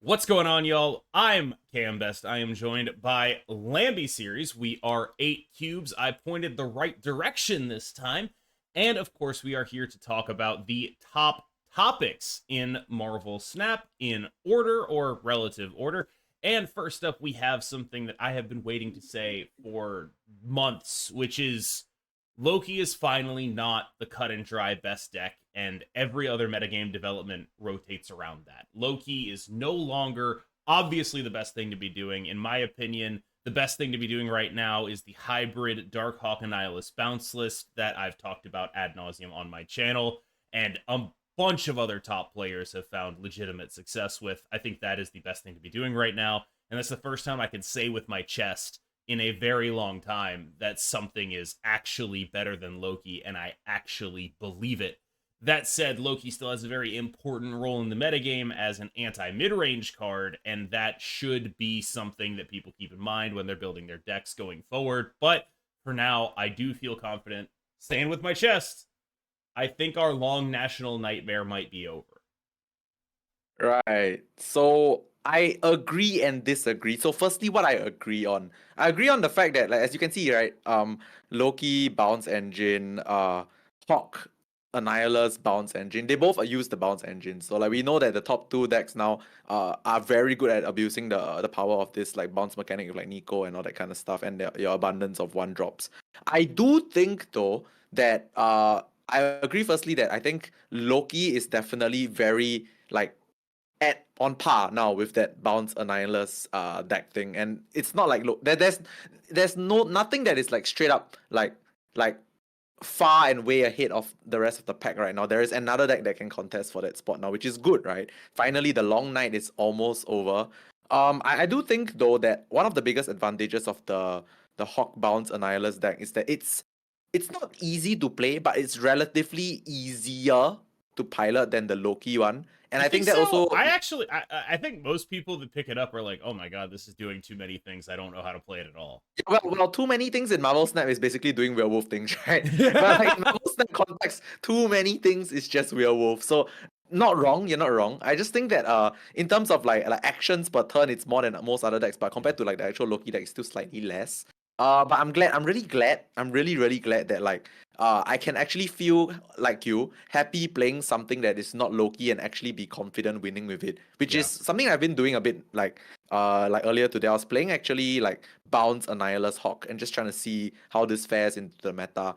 What's going on, y'all? I'm Cam Best. I am joined by Lamby Series. We are 8 cubes. I pointed the right direction this time. And of course, we are here to talk about the top topics in Marvel Snap in order or relative order. And first up, we have something that I have been waiting to say for months, which is Loki is finally not the cut and dry best deck, and every other metagame development rotates around that. Loki is no longer obviously the best thing to be doing. In my opinion, the best thing to be doing right now is the hybrid Darkhawk Annihilus bounce list that I've talked about ad nauseum on my channel, and a bunch of other top players have found legitimate success with. I think that is the best thing to be doing right now, and that's the first time I can say with my chest in a very long time that something is actually better than Loki, and I actually believe it. That said, Loki still has a very important role in the metagame as an anti-mid-range card, and that should be something that people keep in mind when they're building their decks going forward. But for now, I do feel confident. Staying with my chest, I think our long national nightmare might be over. Right. So I agree and disagree. So firstly, what I agree on the fact that, like, as you can see, right, Loki bounce engine, Hawk Annihilus bounce engine, they both use the bounce engine. So like we know that the top two decks now are very good at abusing the power of this like bounce mechanic with like Nico and all that kind of stuff and your abundance of one drops. I do think though that I agree firstly that I think Loki is definitely very like at on par now with that bounce annihilus deck thing, and it's not like look there's nothing that is like straight up like far and way ahead of the rest of the pack right now. There is another deck that can contest for that spot now, which is good, right? Finally, the long night is almost over. I do think though that one of the biggest advantages of the Hawk Bounce Annihilus deck is that it's not easy to play, but it's relatively easier to pilot than the Loki one. And You I think think that so? also I think most people that pick it up are like, oh my god, this is doing too many things. I don't know how to play it at all. well, too many things in Marvel Snap is basically doing werewolf things, right? But like in Marvel Snap context, too many things is just werewolf. So not wrong, you're not wrong. I just think that in terms of like actions per turn, it's more than most other decks, but compared to like the actual Loki deck, it's still slightly less. But I'm really glad, I'm really glad that like I can actually feel like you happy playing something that is not Loki and actually be confident winning with it, which is Yeah. something I've been doing a bit like earlier today. I was playing actually like Bounce Annihilus Hawk and just trying to see how this fares into the meta.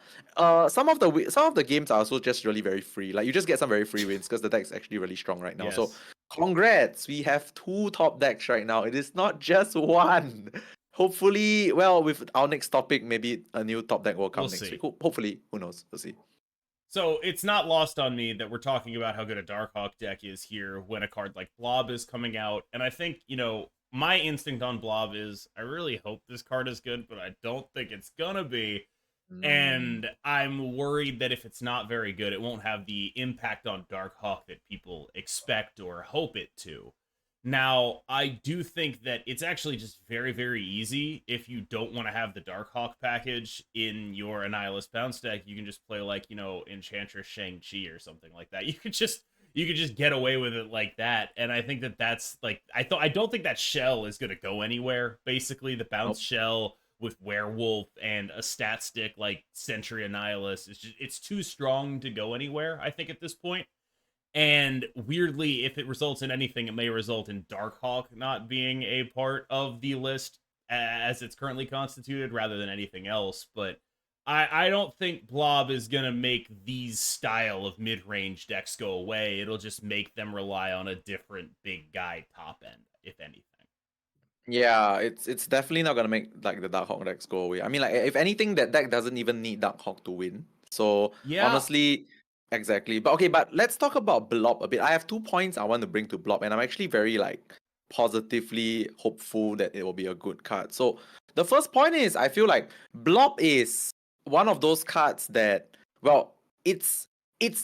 Some of the games are also just really very free. Like you just get some very free wins because the deck is actually really strong right now. So Yes. congrats, we have two top decks right now. It is not just one. Hopefully, well, with our next topic, maybe a new top deck will come We'll next week. see. Hopefully, who knows? We'll see. So it's not lost on me that we're talking about how good a Darkhawk deck is here when a card like Blob is coming out. And I think, my instinct on Blob is I really hope this card is good, but I don't think it's gonna be. Mm. And I'm worried that if it's not very good, it won't have the impact on Darkhawk that people expect or hope it to. Now, I do think that it's actually just very, very easy if you don't want to have the Darkhawk package in your Annihilus bounce deck. You can just play like, Enchantress Shang-Chi or something like that. You could just get away with it like that. And I think that that's like I don't think that shell is going to go anywhere. Basically, the bounce Nope. shell with werewolf and a stat stick like Sentry Annihilus it's too strong to go anywhere, I think, at this point. And weirdly, if it results in anything, it may result in Darkhawk not being a part of the list as it's currently constituted rather than anything else. But I don't think Blob is going to make these style of mid-range decks go away. It'll just make them rely on a different big guy top end, if anything. Yeah, it's definitely not gonna make like the Dark Hawk decks go away. I mean, like if anything, that deck doesn't even need Dark Hawk to win. So Yeah, honestly, exactly. But okay, but let's talk about Blob a bit. I have 2 points I want to bring to Blob, and I'm actually very like positively hopeful that it will be a good card. So the first point is I feel like Blob is one of those cards that, well, it's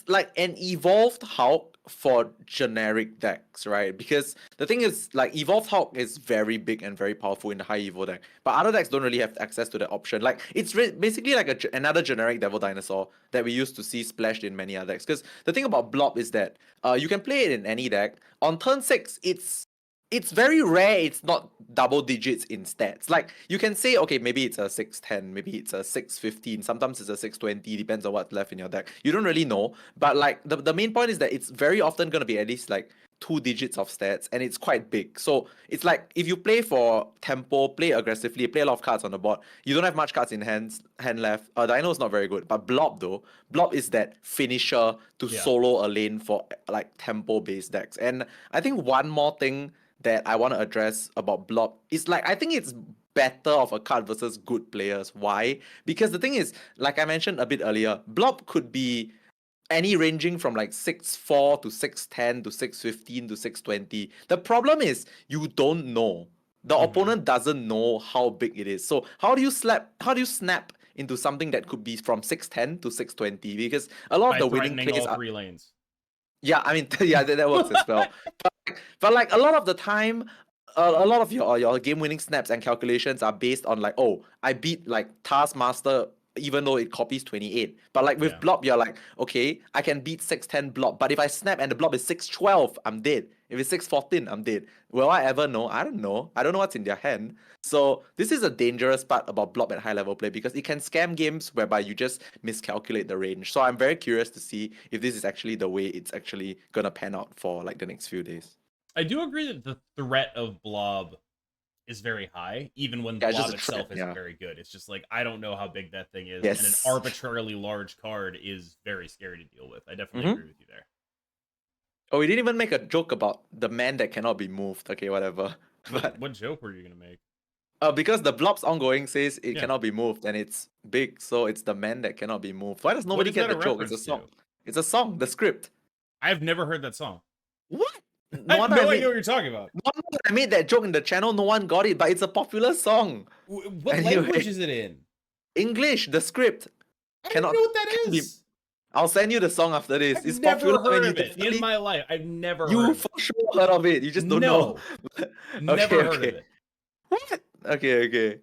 like an evolved Hulk for generic decks, right? Because the thing is, like, Evolved Hulk is very big and very powerful in the high Evo deck, but other decks don't really have access to that option. Like, it's basically like another generic Devil Dinosaur that we used to see splashed in many other decks. Because the thing about Blob is that you can play it in any deck. On turn 6, it's very rare it's not double digits in stats. Like you can say, okay, maybe it's a 610, maybe it's a 615, sometimes it's a 620, depends on what's left in your deck. You don't really know. But like the main point is that it's very often gonna be at least like 2 digits of stats, and it's quite big. So it's like if you play for tempo, play aggressively, play a lot of cards on the board, you don't have much cards in hand left. Dino is not very good, but Blob though, Blob is that finisher to Yeah. solo a lane for like tempo based decks. And I think one more thing that I want to address about Blob is like I think it's better of a card versus good players. Why? Because the thing is, like I mentioned a bit earlier, Blob could be any ranging from like 6'4 to 6'10 to 6'15 to 6'20. The problem is you don't know. The opponent doesn't know how big it is. So how do you snap into something that could be from 6'10 to 6'20? Because a lot of By the winning threatening plays all are, 3 lanes. yeah, I mean, yeah, that works as well. But like a lot of the time, a lot of your game winning snaps and calculations are based on like, oh, I beat like Taskmaster even though it copies 28. But like with Yeah. Blob, you're like, okay, I can beat 610 Blob, but if I snap and the Blob is 612, I'm dead. If it's 614, I'm dead. Will I ever know? I don't know. I don't know what's in their hand. So this is a dangerous part about Blob at high level play because it can scam games whereby you just miscalculate the range. So I'm very curious to see if this is actually the way it's actually gonna pan out for like the next few days. I do agree that the threat of Blob is very high, even when Yeah, it's just Blob a threat. itself isn't Yeah. very good. It's just like I don't know how big that thing is, and an Yes. arbitrarily large card is very scary to deal with. I definitely agree with you there. Oh, we didn't even make a joke about the man that cannot be moved. Okay, whatever. But What joke were you gonna make? because the Blob's ongoing says it Yeah. cannot be moved and it's big, so it's the man that cannot be moved. Why does What nobody is get that the a joke? It's a reference song. to? It's a song. The script. I've never heard that song. What? I No have one no I idea made. what you're talking about. No one I made that joke in the channel. No one got it, but it's a popular song. What Anyway, language is it in? English. The script I don't even know what that can be. is. I'll send you the song after this. I've It's never popular heard and you of it in definitely my life. I've never heard you of it. for sure heard of it. You just don't know. No, Okay, never heard of okay. it. What? Okay, okay.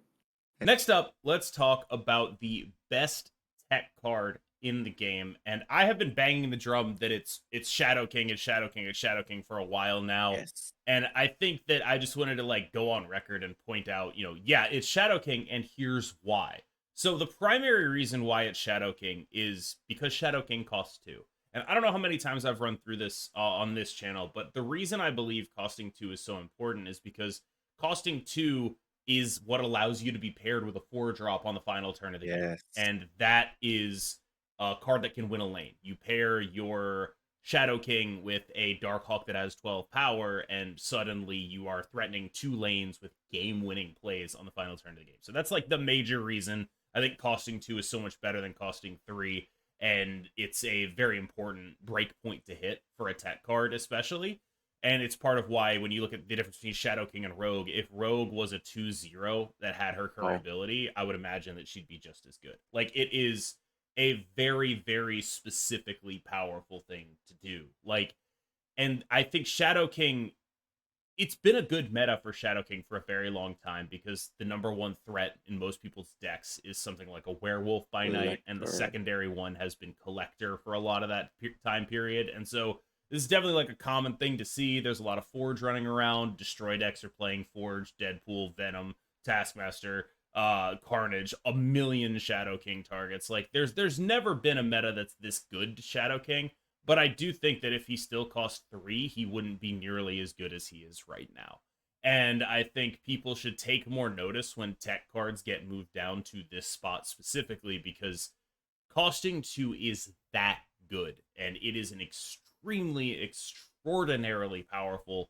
Next up, let's talk about the best tech card in the game. And I have been banging the drum that it's Shadow King, it's Shadow King, it's Shadow King for a while now. Yes. And I think that I just wanted to like go on record and point out, yeah, it's Shadow King, and here's why. So the primary reason why it's Shadow King is because Shadow King costs 2. And I don't know how many times I've run through this on this channel, but the reason I believe costing 2 is so important is because costing 2 is what allows you to be paired with a 4-drop on the final turn of the game. Yes. And that is a card that can win a lane. You pair your Shadow King with a Darkhawk that has 12 power, and suddenly you are threatening 2 lanes with game-winning plays on the final turn of the game. So that's like the major reason I think costing 2 is so much better than costing 3, and it's a very important break point to hit for a tech card, especially. And it's part of why when you look at the difference between Shadow King and Rogue, if Rogue was a 2-0 that had her current ability, I would imagine that she'd be just as good. Like, it is a very, very specifically powerful thing to do. Like, and I think Shadow King, it's been a good meta for Shadow King for a very long time because the number one threat in most people's decks is something like a Werewolf by Night, and the secondary one has been Collector for a lot of that time period. And so this is definitely like a common thing to see. There's a lot of Forge running around. Destroy decks are playing Forge, Deadpool, Venom, Taskmaster, Carnage, a million Shadow King targets. Like there's never been a meta that's this good to Shadow King. But I do think that if he still cost 3, he wouldn't be nearly as good as he is right now. And I think people should take more notice when tech cards get moved down to this spot specifically because costing 2 is that good. And it is an extremely, extraordinarily powerful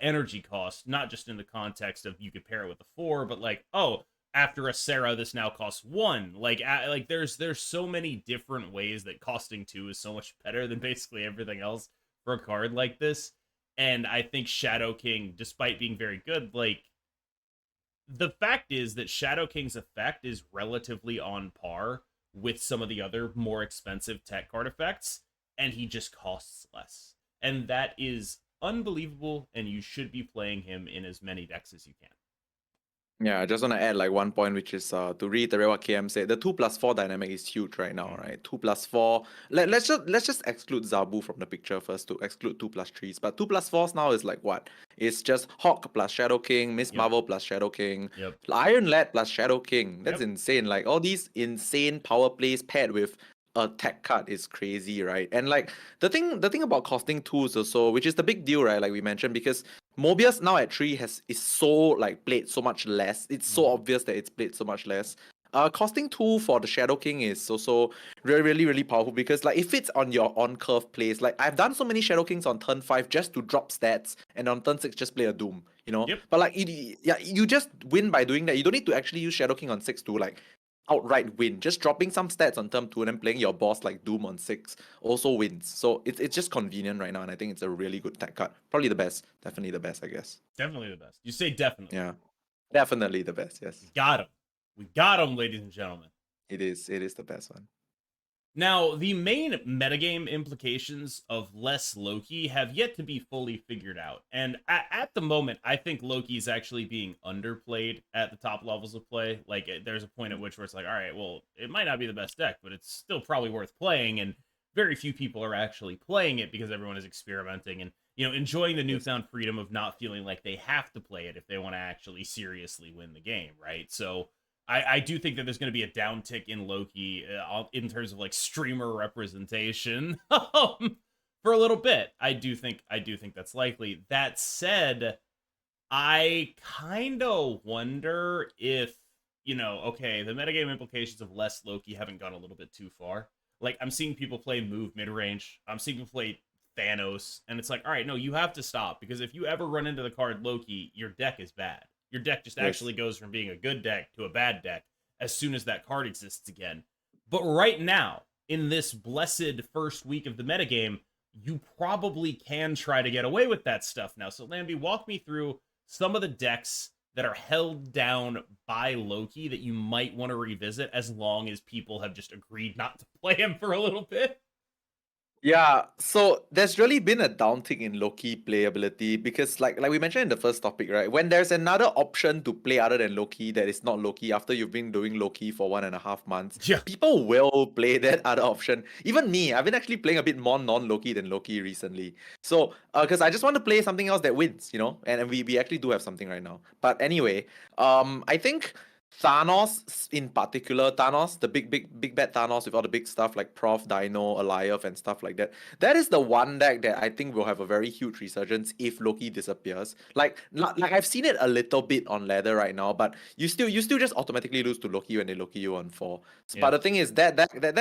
energy cost, not just in the context of you could pair it with a 4, but like, oh, after a Sarah, this now costs 1. Like there's so many different ways that costing 2 is so much better than basically everything else for a card like this. And I think Shadow King, despite being very good, like the fact is that Shadow King's effect is relatively on par with some of the other more expensive tech card effects, and he just costs less. And that is unbelievable, and you should be playing him in as many decks as you can. Yeah, I just want to add like one point, which is to reiterate what KM said. The 2+4 dynamic is huge right now, right? 2+4. Let's just exclude Zabu from the picture first to exclude 2+3s. But 2+4s now is like what? It's just Hawk plus Shadow King, Miss Yep. Marvel plus Shadow King, Yep. Iron Lad plus Shadow King. That's Yep. insane. Like all these insane power plays paired with a tech card is crazy, right? And like the thing about costing 2s also, which is the big deal, right? Like we mentioned, because Mobius now at 3 is so like played so much less. It's so obvious that it's played so much less. Costing 2 for the Shadow King is also really, really, really powerful because like it fits on your on curve plays. Like I've done so many Shadow Kings on turn 5 just to drop stats, and on turn 6 just play a Doom, you know? Yep. But like yeah, you just win by doing that. You don't need to actually use Shadow King on 6 to like outright win. Just dropping some stats on turn 2 and then playing your boss like Doom on 6 also wins. So it's just convenient right now, and I think it's a really good tech card. Probably the best. Definitely the best, I guess. Definitely the best. You say definitely. Yeah. Definitely the best, yes. We got him. We got him, ladies and gentlemen. It is the best one. Now, the main metagame implications of less Loki have yet to be fully figured out. And at the moment, I think Loki is actually being underplayed at the top levels of play. Like, there's a point at which where it's like, all right, well, it might not be the best deck, but it's still probably worth playing. And very few people are actually playing it because everyone is experimenting and, enjoying the newfound freedom of not feeling like they have to play it if they want to actually seriously win the game, right? So I do think that there's going to be a downtick in Loki in terms of like streamer representation for a little bit. I do think that's likely. That said, I kind of wonder if okay, the metagame implications of less Loki haven't gone a little bit too far. Like I'm seeing people play move mid range. I'm seeing people play Thanos, and it's like, all right, no, you have to stop because if you ever run into the card Loki, your deck is bad. Your deck just actually goes from being a good deck to a bad deck as soon as that card exists again. But right now, in this blessed first week of the metagame, you probably can try to get away with that stuff now. So, Lamby, walk me through some of the decks that are held down by Loki that you might want to revisit as long as people have just agreed not to play him for a little bit. Yeah, so there's really been a downtick in Loki playability because like we mentioned in the first topic, right? When there's another option to play other than Loki that is not Loki after you've been doing Loki for 1.5 months, Yeah. people will play that other option. Even me, I've been actually playing a bit more non-Loki than Loki recently. So because I just want to play something else that wins, and we actually do have something right now. But anyway, I think Thanos in particular, the big bad Thanos with all the big stuff like Prof, Dino, Alioth, and stuff like that. That is the one deck that I think will have a very huge resurgence if Loki disappears. Like I've seen it a little bit on ladder right now, but you still just automatically lose to Loki when they Loki you on 4. Yeah. But the thing is that deck, that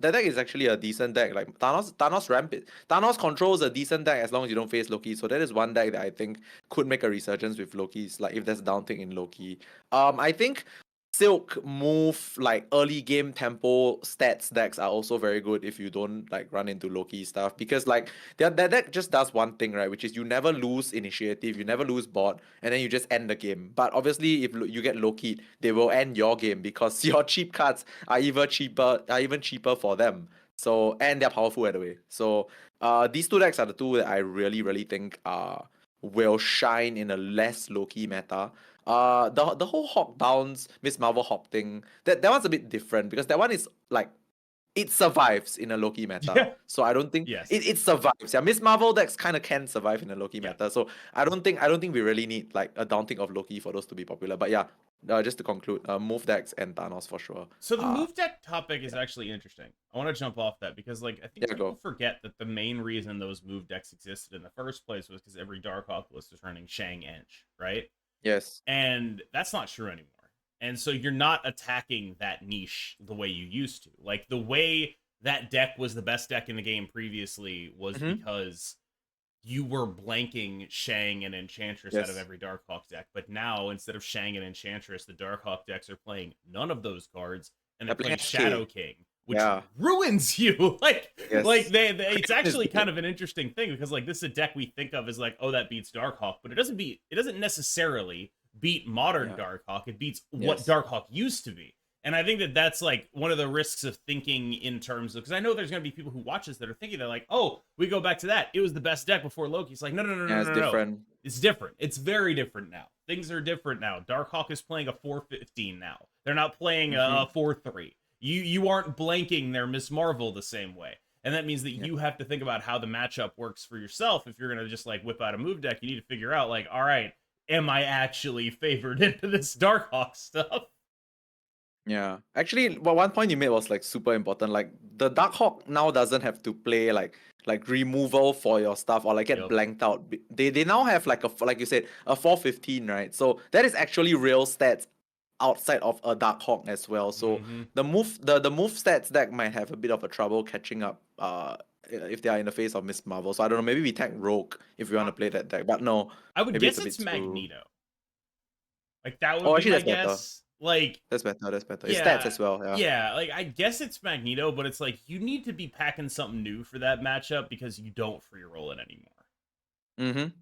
deck is actually a decent deck. Like Thanos controls a decent deck as long as you don't face Loki. So that is one deck that I think could make a resurgence with Loki's, like if there's downtick in Loki. I think Silk move like early game tempo stats decks are also very good if you don't like run into Loki stuff, because like that deck just does one thing, right, which is you never lose initiative, you never lose board, and then you just end the game. But obviously if you get Loki, they will end your game because your cheap cards are even cheaper for them. So, and they're powerful either way. So these two decks are the two that I really, really think will shine in a less Loki meta. The whole Hawk bounce Miss Marvel Hawk thing, that one's a bit different because that one is like it survives in a Loki meta. Yeah. So I don't think Yes. it survives. Yeah, Miss Marvel decks kind of can survive in a Loki meta. So I don't think we really need like a downtick of Loki for those to be popular. But yeah, just to conclude, move decks and Thanos for sure. So the move deck topic is actually interesting. I want to jump off that because like I think people forget that the main reason those move decks existed in the first place was because every Darkhawk list was running Shang Ench, right? Yes. And that's not true anymore. And so you're not attacking that niche the way you used to. Like the way that deck was the best deck in the game previously was because you were blanking Shang and Enchantress out of every Darkhawk deck. But now, instead of Shang and Enchantress, the Darkhawk decks are playing none of those cards, and they're playing Shadow King, which ruins you. It's actually kind of an interesting thing because like this is a deck we think of as like, oh, that beats Darkhawk, but it doesn't necessarily beat modern Darkhawk. It beats what Darkhawk used to be. And I think that that's like one of the risks of thinking in terms of, because I know there's going to be people who watch this that are thinking, they're like, oh, we go back to that. It was the best deck before Loki. It's like, no, no, no, no, Yeah, it's no, no. different. It's different. It's very different now. Things are different now. Darkhawk is playing a 4/15 now. They're not playing a 4/3. You aren't blanking their Miss Marvel the same way. And that means that Yeah. you have to think about how the matchup works for yourself. If you're going to just like whip out a move deck, you need to figure out like, all right, am I actually favored into this Darkhawk stuff? Yeah. Actually, well, one point you made was like super important. Like the Darkhawk now doesn't have to play like removal for your stuff or like get Yep. blanked out. They now have like like you said, a 4/15, right? So that is actually real stats outside of a Darkhawk as well. So the move stats deck might have a bit of a trouble catching up if they are in the face of Miss Marvel. So I don't know, maybe we tag Rogue if we want to play that deck. But no, I would maybe it's guess a it's bit too. Magneto. Like that would Oh, be actually my that's better. guess. Like, That's better. That's better. It's stats yeah, as well, yeah. yeah. Like I guess it's Magneto, but it's like you need to be packing something new for that matchup because you don't free roll it anymore. Mm-hmm.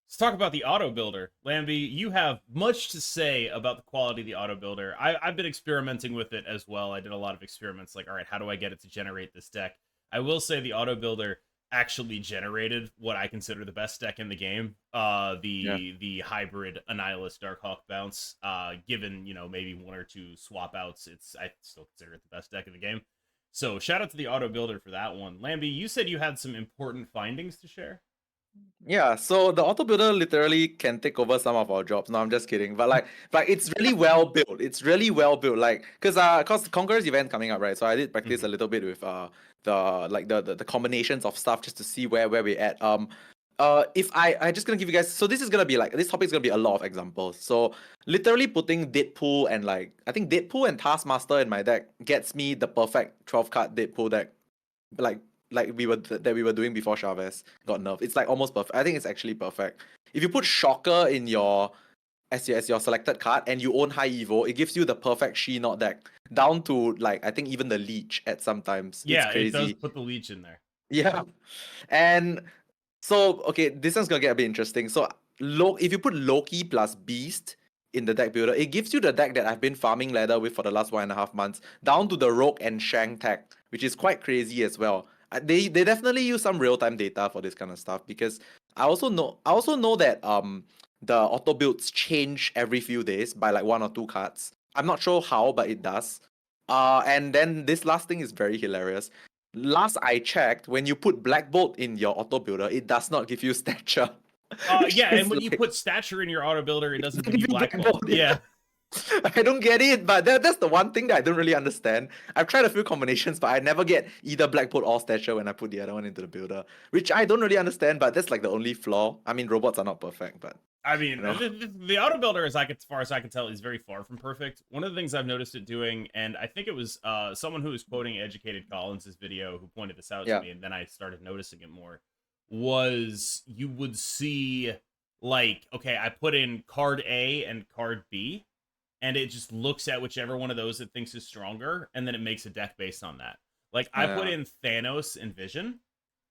Let's talk about the auto builder. Lamby, you have much to say about the quality of the auto builder. I've been experimenting with it as well. I did a lot of experiments like, all right, how do I get it to generate this deck? I will say the auto builder actually generated what I consider the best deck in the game. Yeah. The hybrid Annihilus Darkhawk bounce. Given, maybe one or two swap outs, I still consider it the best deck in the game. So shout out to the auto builder for that one. Lamby, you said you had some important findings to share. Yeah, so the auto builder literally can take over some of our jobs. No, I'm just kidding. But like it's really well built. It's really well built. Like, cause the Conquerors event coming up, right? So I did practice a little bit with the combinations of stuff just to see where we're at. If I just gonna give you guys, so this is gonna be like, this topic is gonna be a lot of examples. So literally putting Deadpool and like, I think Deadpool and Taskmaster in my deck gets me the perfect 12 card Deadpool deck. Like we were doing before Chavez got nerfed. It's like almost perfect. I think it's actually perfect. If you put Shocker in your as your selected card and you own High Evo, it gives you the perfect She-Not deck. Down to like, I think even the Leech at sometimes. It's Yeah, it does crazy. put the leech in there. Yeah. And so okay, this one's gonna get a bit interesting. So if you put Loki plus Beast in the deck builder, it gives you the deck that I've been farming ladder with for the last 1.5 months, down to the Rogue and Shank tech, which is quite crazy as well. They definitely use some real-time data for this kind of stuff, because I also know that the auto builds change every few days by like 1 or 2 cards. I'm not sure how, but it does. And then this last thing is very hilarious. Last I checked, when you put Black Bolt in your auto builder, it does not give you stature. Yeah, and when you like, put stature in your auto builder, it doesn't give you Black black bolt. Yeah. I don't get it, but that's the one thing that I don't really understand. I've tried a few combinations, but I never get either Black Bolt or stature when I put the other one into the builder, which I don't really understand, but that's like the only flaw. I mean, robots are not perfect, but I mean, you know. the auto builder, as far as I can tell, is very far from perfect. One of the things I've noticed it doing, and I think it was someone who was quoting Educated Collins' video who pointed this out to Yeah. me, and then I started noticing it more, was you would see, like, okay, I put in card A and card B, and it just looks at whichever one of those it thinks is stronger, and then it makes a deck based on that. Like, I put Yeah. in Thanos and Vision,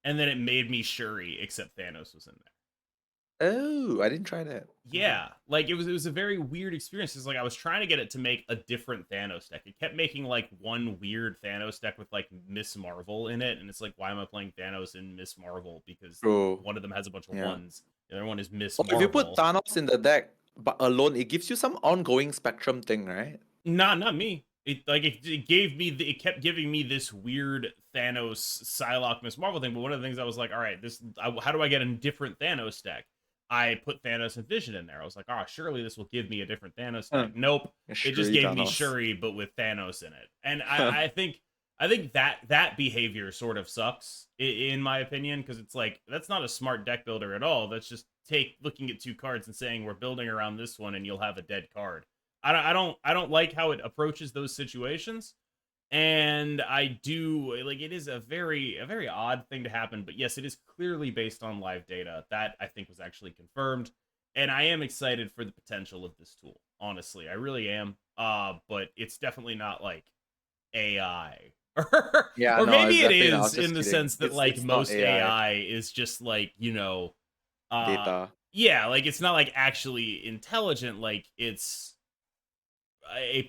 and then it made me Shuri, except Thanos was in there. Oh, I didn't try that. Yeah, like it was a very weird experience. It's like I was trying to get it to make a different Thanos deck. It kept making like one weird Thanos deck with like Miss Marvel in it, and it's like, why am I playing Thanos and Miss Marvel? Because True. one of them has a bunch of Yeah. ones. The other one is Miss Or if you put Marvel. Thanos in the deck but alone, it gives you some ongoing spectrum thing, right? Not me. It gave me it kept giving me this weird Thanos Psylocke Miss Marvel thing. But one of the things I was like, all right, how do I get a different Thanos deck? I put Thanos and Vision in there. I was like, oh, surely this will give me a different Thanos deck. Nope, it just gave me Shuri, but with Thanos in it. And I think that behavior sort of sucks in my opinion, because it's like, that's not a smart deck builder at all. That's just looking at 2 cards and saying we're building around this one, and you'll have a dead card. I don't like how it approaches those situations. And I do like, it is a very odd thing to happen, but yes, it is clearly based on live data. That I think was actually confirmed, and I am excited for the potential of this tool. Honestly, I really am. But it's definitely not like AI. Yeah, Or no, maybe it exactly. No, I was is, just in the kidding. sense that like It's not most AI is just like, data. yeah, like it's not like actually intelligent, like it's a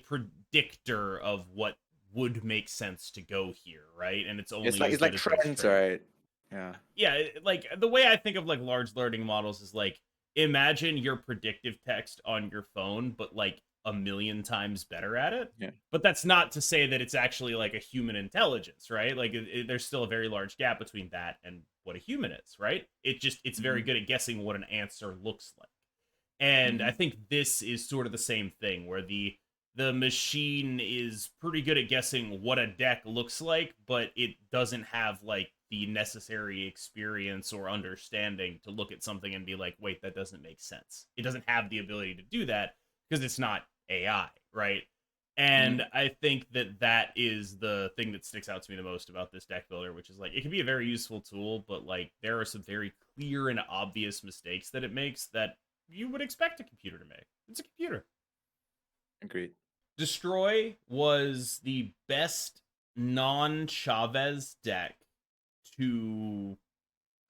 predictor of what would make sense to go here, right? And it's only It's like as it's good like as those trends, trends. right? Yeah. Yeah, like the way I think of like large learning models is like imagine your predictive text on your phone, but like a million times better at it. Yeah. But that's not to say that it's actually like a human intelligence, right? Like there's still a very large gap between that and what a human is, right? It's very Mm-hmm. good at guessing what an answer looks like. And I Mm-hmm. think this is sort of the same thing where the machine is pretty good at guessing what a deck looks like, but it doesn't have like the necessary experience or understanding to look at something and be like, wait, that doesn't make sense. It doesn't have the ability to do that because it's not AI, right? Mm-hmm. And I think that that is the thing that sticks out to me the most about this deck builder, which is like it can be a very useful tool, but like there are some very clear and obvious mistakes that it makes that you would expect a computer to make. It's a computer. Agreed. Destroy was the best non Chavez deck to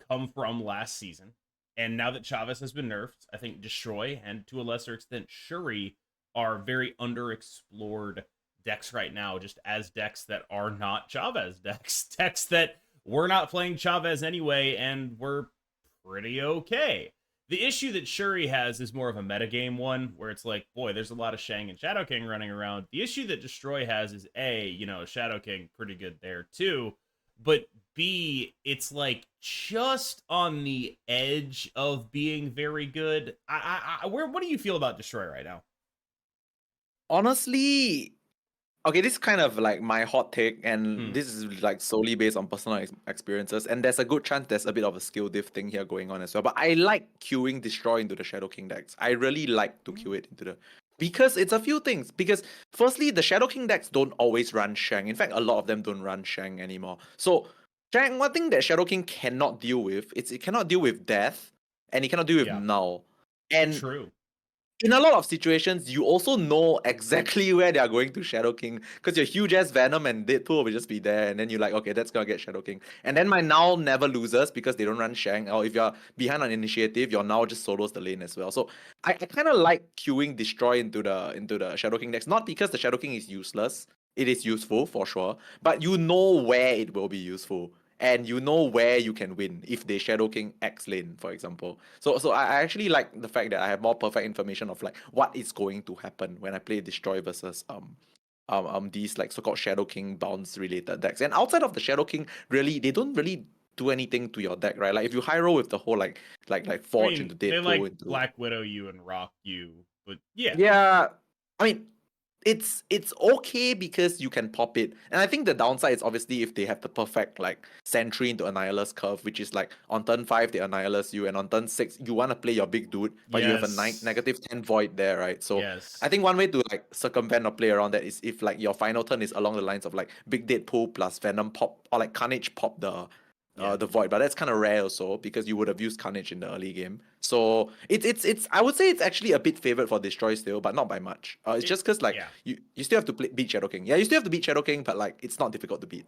come from last season. And now that Chavez has been nerfed, I think Destroy and to a lesser extent Shuri are very underexplored decks right now, just as decks that are not Chavez decks. Decks that we're not playing Chavez anyway, and we're pretty okay. The issue that Shuri has is more of a metagame one, where it's like, boy, there's a lot of Shang and Shadow King running around. The issue that Destroy has is A, Shadow King pretty good there too, but B, it's like just on the edge of being very good. What do you feel about Destroy right now? Honestly, okay, this is kind of like my hot take, and Hmm. this is like solely based on personal experiences. And there's a good chance there's a bit of a skill diff thing here going on as well. But I like queuing Destroy into the Shadow King decks. I really like to queue it into the because it's a few things. Because firstly, the Shadow King decks don't always run Shang. In fact, a lot of them don't run Shang anymore. So Shang, one thing that Shadow King cannot deal with, it cannot deal with death, and it cannot deal with Yeah, null. And true. in a lot of situations, you also know exactly where they are going to Shadow King because your huge ass Venom and Deadpool will just be there, and then you're like, okay, that's gonna get Shadow King. And then my Null never loses because they don't run Shang, or if you're behind on initiative, your Null just solos the lane as well. So I kind of like queuing Destroy into the Shadow King decks, not because the Shadow King is useless. It is useful for sure, but you know where it will be useful. And you know where you can win if they Shadow King X lane, for example. So I actually like the fact that I have more perfect information of like what is going to happen when I play Destroy versus these like so-called Shadow King bounce related decks. And outside of the Shadow King, really they don't really do anything to your deck, right? Like if you high roll with the whole like I Forge mean, into they like Deadpool into Black Widow you and Rock you, but yeah, yeah, I mean it's okay because you can pop it. And I think the downside is obviously if they have the perfect like sentry into Annihilus curve, which is like on turn 5 they Annihilus you, and on turn 6 you want to play your big dude, but you have a yes, -10 void there, right? So I yes, think one way to like circumvent or play around that is if like your final turn is along the lines of like big Deadpool plus Venom pop or like Carnage pop yeah. the void, but that's kind of rare also because you would have used Carnage in the early game. So it's I would say it's actually a bit favored for Destroy still, but not by much. It's It just because like yeah. you still have to beat Shadow King. Yeah, you still have to beat Shadow King, but like it's not difficult to beat.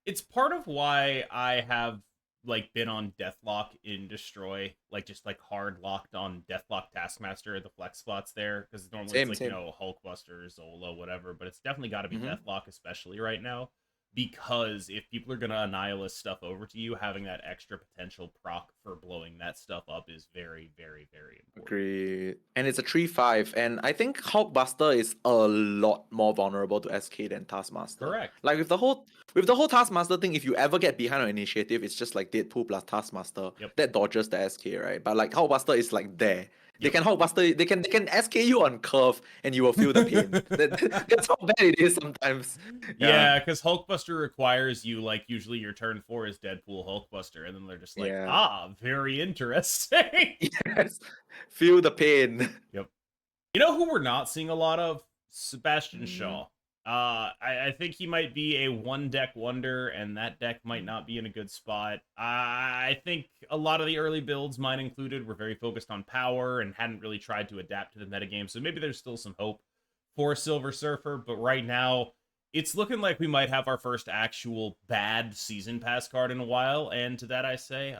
It's part of why I have like been on Deathlock in Destroy, like just like hard locked on Deathlock Taskmaster at the flex spots there, because normally it's Same, like, same. Hulkbuster, Zola, whatever, but it's definitely got to be Mm-hmm. Deathlock, especially right now. Because if people are gonna annihilate stuff over to you, having that extra potential proc for blowing that stuff up is very, very, very important. Agreed. And it's a 3/5, and I think Hulkbuster is a lot more vulnerable to SK than Taskmaster. Correct. Like with the whole Taskmaster thing, if you ever get behind on initiative, it's just like Deadpool plus Taskmaster Yep. that dodges the SK, right? But like Hulkbuster is like there. They Yep. can Hulkbuster, they can SK you on curve and you will feel the pain. That's how bad it is sometimes. Yeah. Yeah, because Hulkbuster requires you, like, usually your turn 4 is Deadpool Hulkbuster, and then they're just like, Yeah. ah, very interesting. Yes. Feel the pain. Yep. You know who we're not seeing a lot of? Sebastian Mm, Shaw. I think he might be a one deck wonder, and that deck might not be in a good spot. I think a lot of the early builds, mine included, were very focused on power and hadn't really tried to adapt to the metagame. So maybe there's still some hope for Silver Surfer, but right now it's looking like we might have our first actual bad season pass card in a while. And to that I say,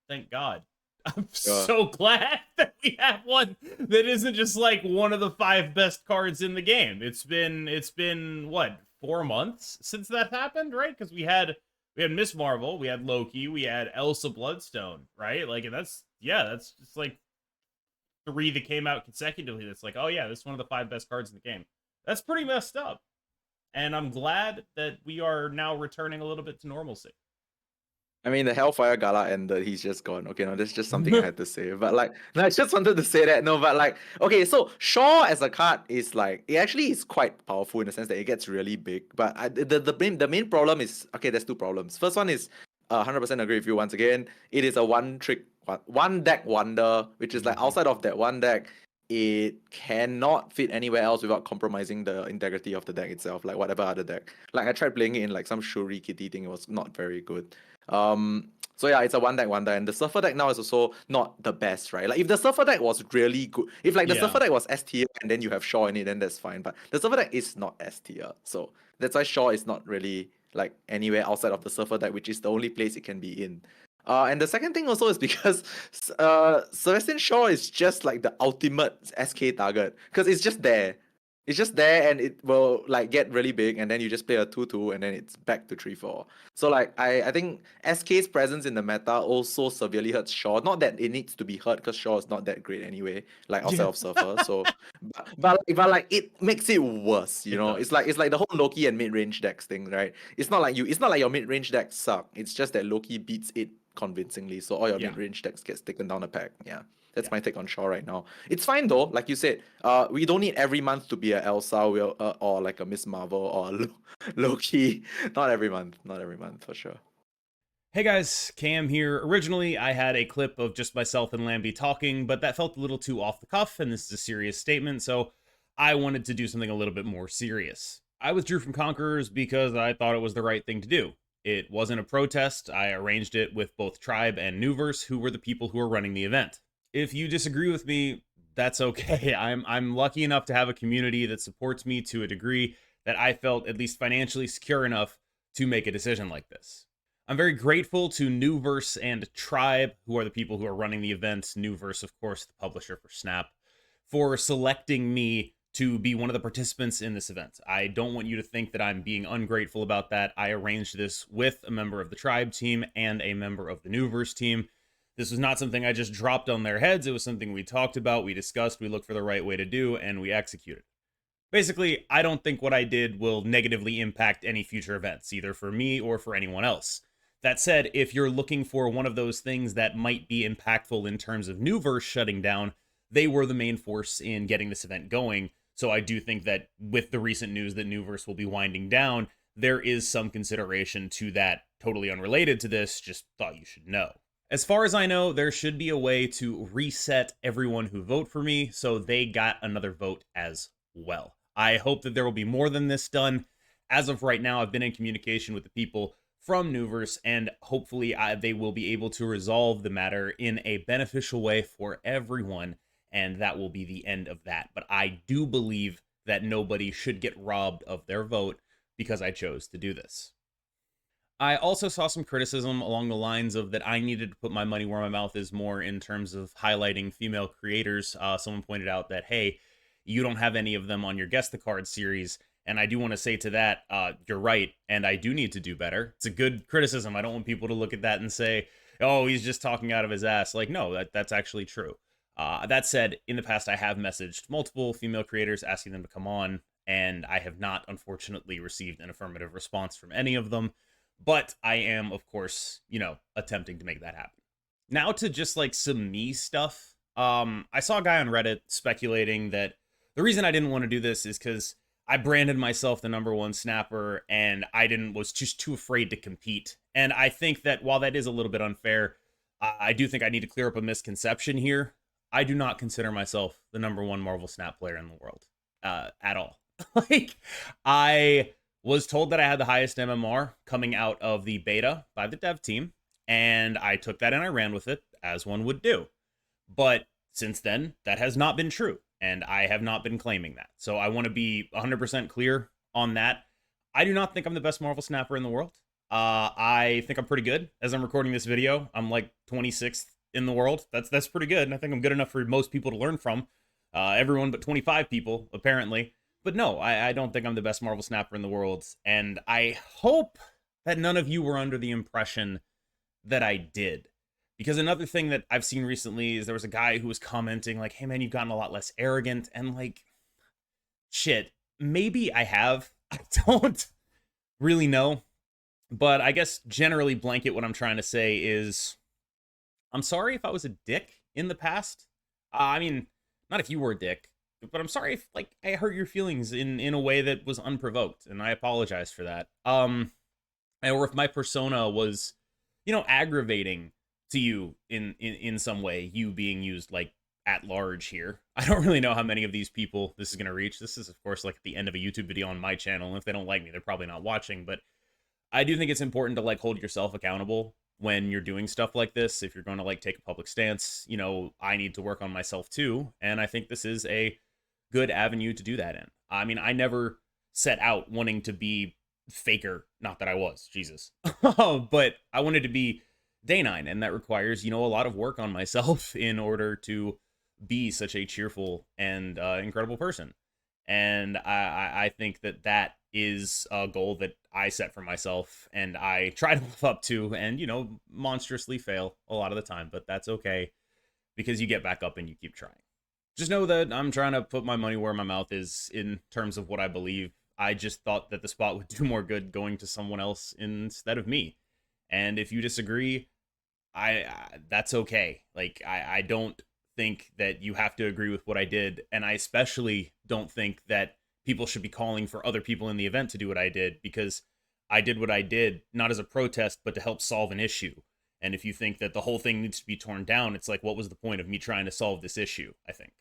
thank God. I'm Yeah. so glad that we have one that isn't just like one of the 5 best cards in the game. It's been what, 4 months since that happened, right? Because we had Miss Marvel, we had Loki, we had Elsa Bloodstone, right? Like, and that's just like 3 that came out consecutively. That's like, oh yeah, this is one of the 5 best cards in the game. That's pretty messed up. And I'm glad that we are now returning a little bit to normalcy. I mean, the Hellfire Gala ended. He's just gone. Okay, no, that's just something I had to say. But like, no, I just wanted to say that. No, but like, okay, so Shaw as a card is like, it actually is quite powerful in the sense that it gets really big. But the main problem is, okay, there's 2 problems. First one is, 100% agree with you once again. It is a one deck wonder, which is like outside of that one deck, it cannot fit anywhere else without compromising the integrity of the deck itself, like whatever other deck. Like I tried playing it in like some Shuri Kitty thing, it was not very good. So yeah, it's a one deck wonder, and the Surfer deck now is also not the best, right? Like if the Surfer deck was really good, if like the Yeah. Surfer deck was S tier and then you have Shaw in it, then that's fine. But the Surfer deck is not S tier, so that's why Shaw is not really like anywhere outside of the Surfer deck, which is the only place it can be in. And the second thing also is because Sebastian Shaw is just like the ultimate SK target because it's just there. It's just there and it will like get really big and then you just play a 2/2 and then it's back to 3/4. So like I think SK's presence in the meta also severely hurts Shaw. Not that it needs to be hurt because Shaw is not that great anyway, like outside Yeah. of Surfer. So but like it makes it worse, you It know. does. It's like the whole Loki and mid-range decks thing, right? It's not like your mid-range decks suck. It's just that Loki beats it convincingly. So all your Yeah. mid-range decks gets taken down a pack. Yeah. That's Yeah. my take on Shaw right now. It's fine though, like you said. We don't need every month to be a Elsa or like a Miss Marvel or a Loki. Not every month. Not every month for sure. Hey guys, Cam here. Originally, I had a clip of just myself and Lamby talking, but that felt a little too off the cuff, and this is a serious statement, so I wanted to do something a little bit more serious. I withdrew from Conquerors because I thought it was the right thing to do. It wasn't a protest. I arranged it with both Tribe and Newverse, who were the people who were running the event. If you disagree with me, that's okay. I'm lucky enough to have a community that supports me to a degree that I felt at least financially secure enough to make a decision like this. I'm very grateful to Newverse and Tribe, who are the people who are running the event. Newverse, of course, the publisher for Snap, for selecting me to be one of the participants in this event. I don't want you to think that I'm being ungrateful about that. I arranged this with a member of the Tribe team and a member of the Newverse team. This was not something I just dropped on their heads. It was something we talked about, we discussed, we looked for the right way to do, and we executed. Basically, I don't think what I did will negatively impact any future events, either for me or for anyone else. That said, if you're looking for one of those things that might be impactful in terms of Newverse shutting down, they were the main force in getting this event going. So I do think that with the recent news that Newverse will be winding down, there is some consideration to that, totally unrelated to this, just thought you should know. As far as I know, there should be a way to reset everyone who vote for me, so they got another vote as well. I hope that there will be more than this done. As of right now, I've been in communication with the people from Newverse, and hopefully they will be able to resolve the matter in a beneficial way for everyone, and that will be the end of that. But I do believe that nobody should get robbed of their vote because I chose to do this. I also saw some criticism along the lines of that I needed to put my money where my mouth is more in terms of highlighting female creators. Someone pointed out that, hey, you don't have any of them on your Guess the Card series. And I do want to say to that, you're right, and I do need to do better. It's a good criticism. I don't want people to look at that and say, oh, he's just talking out of his ass. Like, no, that's actually true. That said, in the past, I have messaged multiple female creators asking them to come on, and I have not, unfortunately, received an affirmative response from any of them. But I am, of course, attempting to make that happen. Now to just like some me stuff. I saw a guy on Reddit speculating that the reason I didn't want to do this is because I branded myself the #1 snapper and was just too afraid to compete. And I think that while that is a little bit unfair, I do think I need to clear up a misconception here. I do not consider myself the #1 Marvel Snap player in the world at all. Like, I was told that I had the highest MMR coming out of the beta by the dev team, and I took that and I ran with it, as one would do. But since then, that has not been true, and I have not been claiming that. So I want to be 100% clear on that. I do not think I'm the best Marvel Snapper in the world. I think I'm pretty good. As I'm recording this video, I'm like 26th in the world. That's pretty good, and I think I'm good enough for most people to learn from. Everyone but 25 people, apparently. But no, I don't think I'm the best Marvel Snapper in the world, and I hope that none of you were under the impression that I did. Because another thing that I've seen recently is there was a guy who was commenting, like, hey man, you've gotten a lot less arrogant, and like, shit, maybe I have. I don't really know. But I guess generally blanket what I'm trying to say is I'm sorry if I was a dick in the past. I mean, not if you were a dick, but I'm sorry if like I hurt your feelings in a way that was unprovoked, and I apologize for that. Or if my persona was, aggravating to you in some way, you being used like at large here. I don't really know how many of these people this is going to reach. This is of course like the end of a YouTube video on my channel, and if they don't like me, they're probably not watching, but I do think it's important to like hold yourself accountable when you're doing stuff like this. If you're going to like take a public stance, I need to work on myself too, and I think this is a good avenue to do that in. I mean, I never set out wanting to be faker, not that I was, Jesus. But I wanted to be day 9, and that requires, a lot of work on myself in order to be such a cheerful and incredible person. And I think that that is a goal that I set for myself and I try to live up to, and monstrously fail a lot of the time, but that's okay because you get back up and you keep trying. Just know that I'm trying to put my money where my mouth is in terms of what I believe. I just thought that the spot would do more good going to someone else instead of me. And if you disagree, I that's okay. Like I don't think that you have to agree with what I did, and I especially don't think that people should be calling for other people in the event to do what I did, because I did what I did not as a protest but to help solve an issue. And if you think that the whole thing needs to be torn down, it's like, what was the point of me trying to solve this issue? I think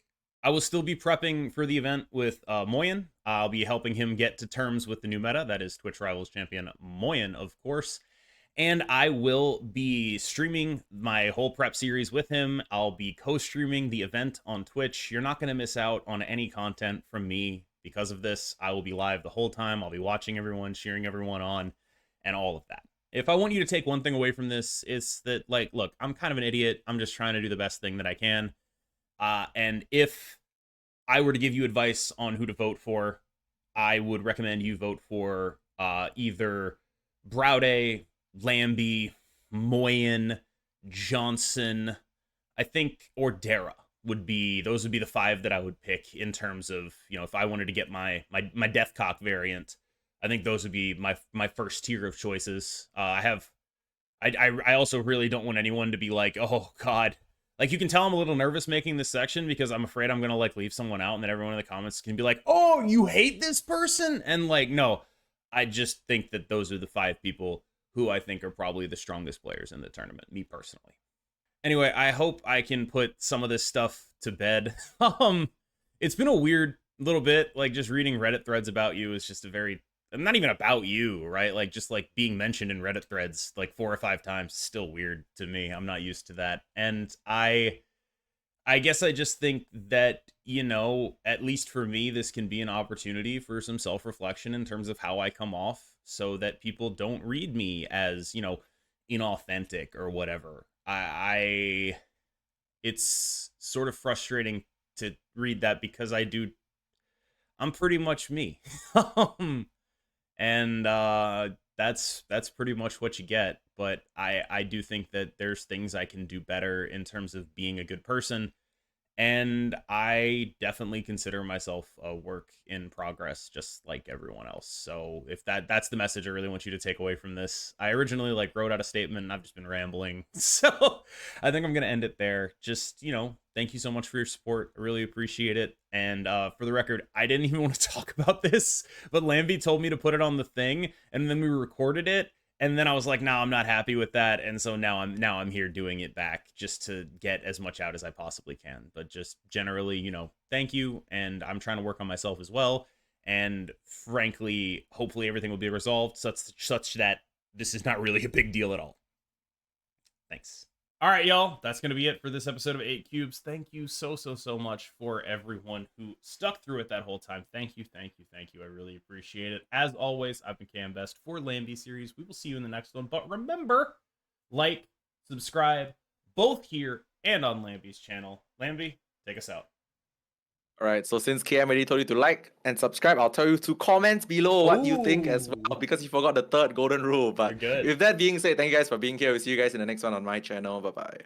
I will still be prepping for the event with Moyen. I'll be helping him get to terms with the new meta. That is Twitch Rivals champion Moyen, of course. And I will be streaming my whole prep series with him. I'll be co-streaming the event on Twitch. You're not going to miss out on any content from me because of this. I will be live the whole time. I'll be watching everyone, cheering everyone on, and all of that. If I want you to take one thing away from this, it's that, like, look, I'm kind of an idiot. I'm just trying to do the best thing that I can. And if I were to give you advice on who to vote for, I would recommend you vote for either Browday, Lamby, Moyen, Johnson, I think, or Dara those would be the 5 that I would pick in terms of, if I wanted to get my Deathcock variant. I think those would be my first tier of choices. I also really don't want anyone to be like, oh God. Like, you can tell I'm a little nervous making this section because I'm afraid I'm gonna like leave someone out, and then everyone in the comments can be like, oh, you hate this person? And like, no, I just think that those are the 5 people who I think are probably the strongest players in the tournament, me personally. Anyway, I hope I can put some of this stuff to bed. It's been a weird little bit, like just reading Reddit threads about you is just a very, not even about you, right? Like just like being mentioned in Reddit threads like 4 or 5 times is still weird to me. I'm not used to that. And I guess I just think that, at least for me, this can be an opportunity for some self-reflection in terms of how I come off, so that people don't read me as, inauthentic or whatever. It's sort of frustrating to read that because I'm pretty much me. And that's pretty much what you get. But I do think that there's things I can do better in terms of being a good person, and I definitely consider myself a work in progress, just like everyone else. So if that's the message I really want you to take away from this. I originally like wrote out a statement and I've just been rambling. So I think I'm going to end it there. Just, thank you so much for your support. I really appreciate it. And for the record, I didn't even want to talk about this, but Lamby told me to put it on the thing, and then we recorded it. And then I was like, no, I'm not happy with that. And so now I'm here doing it back just to get as much out as I possibly can. But just generally, thank you. And I'm trying to work on myself as well. And frankly, hopefully everything will be resolved such that this is not really a big deal at all. Thanks. All right, y'all, that's going to be it for this episode of 8 Cubes. Thank you so much for everyone who stuck through it that whole time. Thank you. I really appreciate it. As always, I've been Cam Best for Lamby Series. We will see you in the next one. But remember, like, subscribe, both here and on Lamby's channel. Lamby, take us out. Alright, so since KM already told you to like and subscribe, I'll tell you to comment below what you think as well, Ooh. because you forgot the third golden rule. But You're good. with that being said, thank you guys for being here. We'll see you guys in the next one on my channel. Bye-bye.